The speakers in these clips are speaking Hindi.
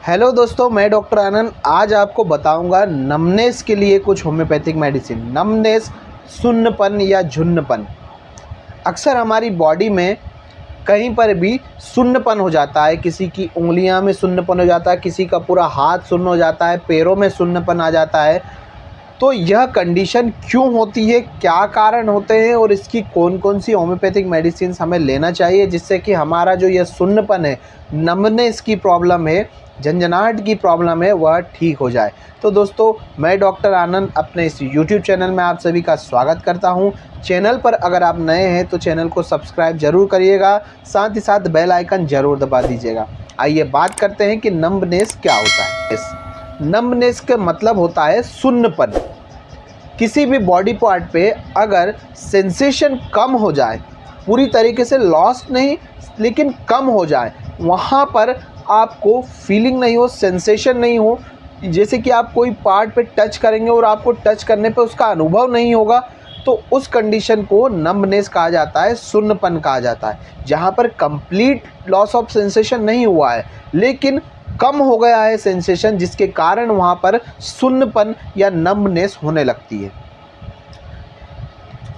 हेलो दोस्तों, मैं डॉक्टर आनंद आज आपको बताऊंगा नमनेस के लिए कुछ होम्योपैथिक मेडिसिन। नमनेस, सुन्नपन या झुन्नपन। अक्सर हमारी बॉडी में कहीं पर भी सुन्नपन हो जाता है। किसी की उंगलियां में सुन्नपन हो जाता है, किसी का पूरा हाथ सुन्न हो जाता है, पैरों में सुन्नपन आ जाता है। तो यह कंडीशन क्यों होती है, क्या कारण होते हैं और इसकी कौन कौन सी होम्योपैथिक मेडिसिन हमें लेना चाहिए जिससे कि हमारा जो यह सुन्नपन है, नमनेस की प्रॉब्लम है, झंझनाहट की प्रॉब्लम है, वह ठीक हो जाए। तो दोस्तों, मैं डॉक्टर आनंद अपने इस यूट्यूब चैनल में आप सभी का स्वागत करता हूं। चैनल पर अगर आप नए हैं तो चैनल को सब्सक्राइब ज़रूर करिएगा, साथ ही साथ बेल आइकन ज़रूर दबा दीजिएगा। आइए बात करते हैं कि नंबनेस क्या होता है। नंबनेस का मतलब होता है सुन्नपन। किसी भी बॉडी पार्ट पे अगर सेंसेशन कम हो जाए, पूरी तरीके से लॉस्ट नहीं लेकिन कम हो जाए, वहाँ पर आपको फीलिंग नहीं हो, सेंसेशन नहीं हो, जैसे कि आप कोई पार्ट पे टच करेंगे और आपको टच करने पे उसका अनुभव नहीं होगा, तो उस कंडीशन को नंबनेस कहा जाता है, सुन्नपन कहा जाता है। जहाँ पर कंप्लीट लॉस ऑफ सेंसेशन नहीं हुआ है लेकिन कम हो गया है सेंसेशन, जिसके कारण वहाँ पर सुन्नपन या नंबनेस होने लगती है।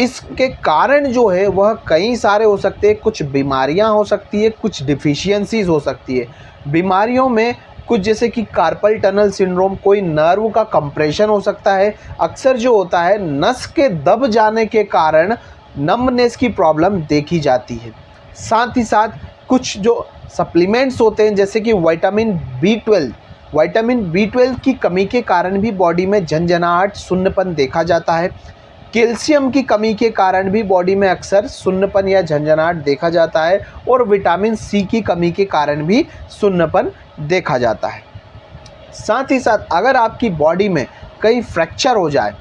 इसके कारण जो है वह कई सारे हो सकते हैं। कुछ बीमारियां हो सकती है, कुछ डिफिशियंसीज हो सकती है। बीमारियों में कुछ जैसे कि कार्पल टनल सिंड्रोम, कोई नर्व का कंप्रेशन हो सकता है। अक्सर जो होता है नस के दब जाने के कारण नंबनेस की प्रॉब्लम देखी जाती है। साथ ही साथ कुछ जो सप्लीमेंट्स होते हैं जैसे कि विटामिन बी ट्वेल्व की कमी के कारण भी बॉडी में झंझनाहट, सुन्नपन देखा जाता है। कैल्शियम की कमी के कारण भी बॉडी में अक्सर सुन्नपन या झंझनाहट देखा जाता है और विटामिन सी की कमी के कारण भी सुन्नपन देखा जाता है। साथ ही साथ अगर आपकी बॉडी में कहीं फ्रैक्चर हो जाए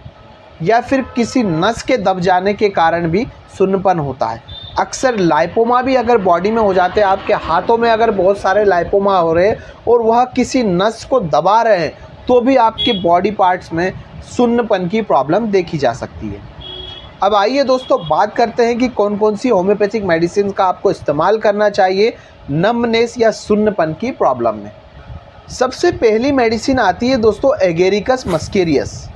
या फिर किसी नस के दब जाने के कारण भी सुन्नपन होता है। अक्सर लाइपोमा भी अगर बॉडी में हो जाते हैं, आपके हाथों में अगर बहुत सारे लाइपोमा हो रहे हैं और वह किसी नस को दबा रहे हैं, तो भी आपके बॉडी पार्ट्स में सुन्नपन की प्रॉब्लम देखी जा सकती है। अब आइए दोस्तों, बात करते हैं कि कौन कौन सी होम्योपैथिक मेडिसिन का आपको इस्तेमाल करना चाहिए नंबनेस या सुन्नपन की प्रॉब्लम में। सबसे पहली मेडिसिन आती है दोस्तों एगेरिकस मस्केरियस।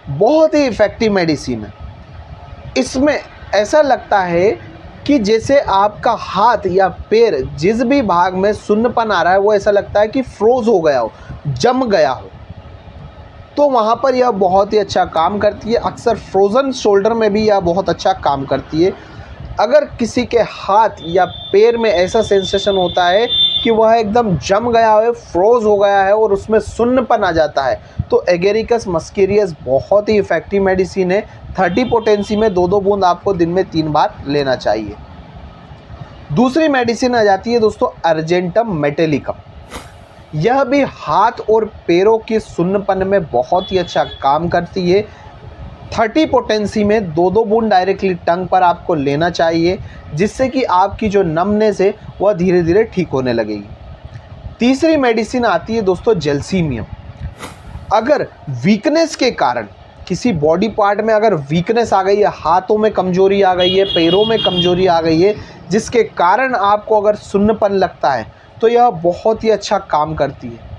बहुत ही इफ़ेक्टिव मेडिसिन है। इसमें ऐसा लगता है कि जैसे आपका हाथ या पैर जिस भी भाग में सुन्नपन आ रहा है वो ऐसा लगता है कि फ्रोज हो गया हो, जम गया हो, तो वहाँ पर यह बहुत ही अच्छा काम करती है। अक्सर फ्रोज़न शोल्डर में भी यह बहुत अच्छा काम करती है। अगर किसी के हाथ या पैर में ऐसा सेंसेशन होता है कि वह एकदम जम गया है, फ्रोज हो गया है और उसमें सुन्नपन आ जाता है, तो एगेरिकस मस्केरियस बहुत ही इफ़ेक्टिव मेडिसिन है। 30 पोटेंसी में 2-2 बूंद आपको दिन में 3 बार लेना चाहिए। दूसरी मेडिसिन आ जाती है दोस्तों अर्जेंटम मेटेलिकम। यह भी हाथ और पैरों के सुन्नपन में बहुत ही अच्छा काम करती है। 30 पोटेंसी में 2-2 बूंद डायरेक्टली टंग पर आपको लेना चाहिए, जिससे कि आपकी जो नमनेस है वह धीरे धीरे ठीक होने लगेगी। तीसरी मेडिसिन आती है दोस्तों जेल्सीमियम। अगर वीकनेस के कारण किसी बॉडी पार्ट में अगर वीकनेस आ गई है, हाथों में कमजोरी आ गई है, पैरों में कमजोरी आ गई है, जिसके कारण आपको अगर सुन्नपन लगता है, तो यह बहुत ही अच्छा काम करती है।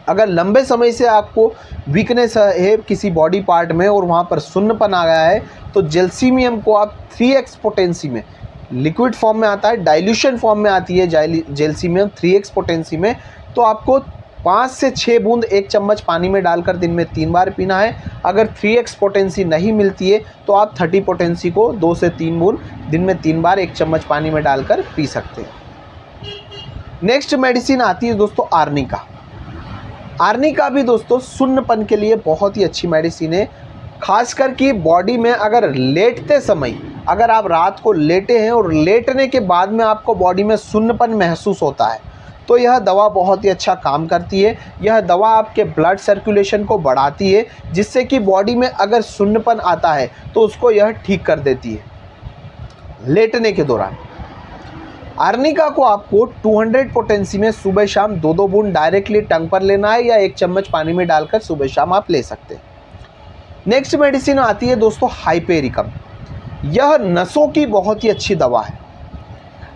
अगर लंबे समय से आपको वीकनेस है किसी बॉडी पार्ट में और वहाँ पर सुन्नपन आ गया है, तो जेल्सीमियम को आप 3x पोटेंसी में, लिक्विड फॉर्म में आता है, डाइल्यूशन फॉर्म में आती है जेल्सीमियम 3x पोटेंसी में, तो आपको 5 से 6 बूंद 1 चम्मच पानी में डालकर दिन में 3 बार पीना है। अगर 3x पोटेंसी नहीं मिलती है तो आप 30 पोटेंसी को 2 से 3 बूंद दिन में 3 बार 1 चम्मच पानी में डालकर पी सकते हैं। नेक्स्ट मेडिसिन आती है दोस्तों आर्निका। आर्निका भी दोस्तों सुन्नपन के लिए बहुत ही अच्छी मेडिसिन है। खासकर कि बॉडी में अगर लेटते समय, अगर आप रात को लेटे हैं और लेटने के बाद में आपको बॉडी में सुन्नपन महसूस होता है, तो यह दवा बहुत ही अच्छा काम करती है। यह दवा आपके ब्लड सर्कुलेशन को बढ़ाती है, जिससे कि बॉडी में अगर सुन्नपन आता है तो उसको यह ठीक कर देती है लेटने के दौरान। आर्निका को आपको 200 पोटेंसी में सुबह शाम 2-2 बूंद डायरेक्टली टंग पर लेना है या 1 चम्मच पानी में डालकर सुबह शाम आप ले सकते हैं। नेक्स्ट मेडिसिन आती है दोस्तों हाइपेरिकम। यह नसों की बहुत ही अच्छी दवा है।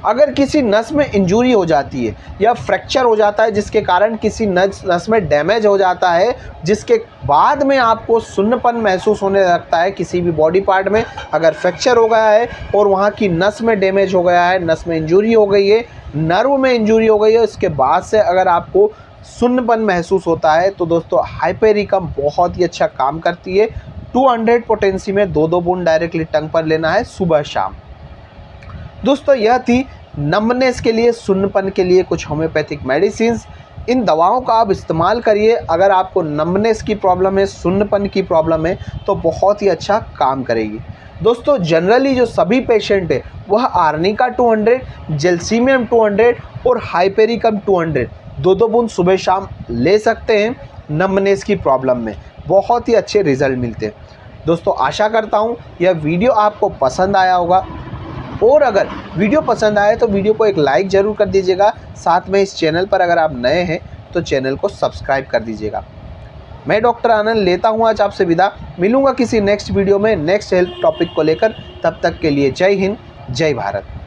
अगर किसी नस में इंजरी हो जाती है या फ्रैक्चर हो जाता है जिसके कारण किसी नस में डैमेज हो जाता है, जिसके बाद में आपको सुन्नपन महसूस होने लगता है किसी भी बॉडी पार्ट में, अगर फ्रैक्चर हो गया है और वहाँ की नस में डैमेज हो गया है, नस में इंजरी हो गई है, नर्व में इंजरी हो गई है, उसके बाद से अगर आपको सुन्नपन महसूस होता है तो दोस्तों हाइपेरिकम बहुत ही अच्छा काम करती है। 200 पोटेंसी में 2-2 बूंद डायरेक्टली टंग पर लेना है सुबह शाम। दोस्तों यह थी नंबनेस के लिए, सुन्नपन के लिए कुछ होम्योपैथिक मेडिसिन। इन दवाओं का आप इस्तेमाल करिए। अगर आपको नंबनेस की प्रॉब्लम है, सुन्नपन की प्रॉब्लम है तो बहुत ही अच्छा काम करेगी। दोस्तों जनरली जो सभी पेशेंट है वह आर्निका 200, जेल्सीमियम 200 और हाइपेरिकम 200 2-2 बूंद सुबह शाम ले सकते हैं। नंबनेस की प्रॉब्लम में बहुत ही अच्छे रिजल्ट मिलते हैं। दोस्तों आशा करता हूँ यह वीडियो आपको पसंद आया होगा, और अगर वीडियो पसंद आए तो वीडियो को एक लाइक ज़रूर कर दीजिएगा। साथ में इस चैनल पर अगर आप नए हैं तो चैनल को सब्सक्राइब कर दीजिएगा। मैं डॉक्टर आनंद लेता हूँ आज आपसे विदा। मिलूँगा किसी नेक्स्ट वीडियो में नेक्स्ट हेल्थ टॉपिक को लेकर। तब तक के लिए जय हिंद, जय भारत।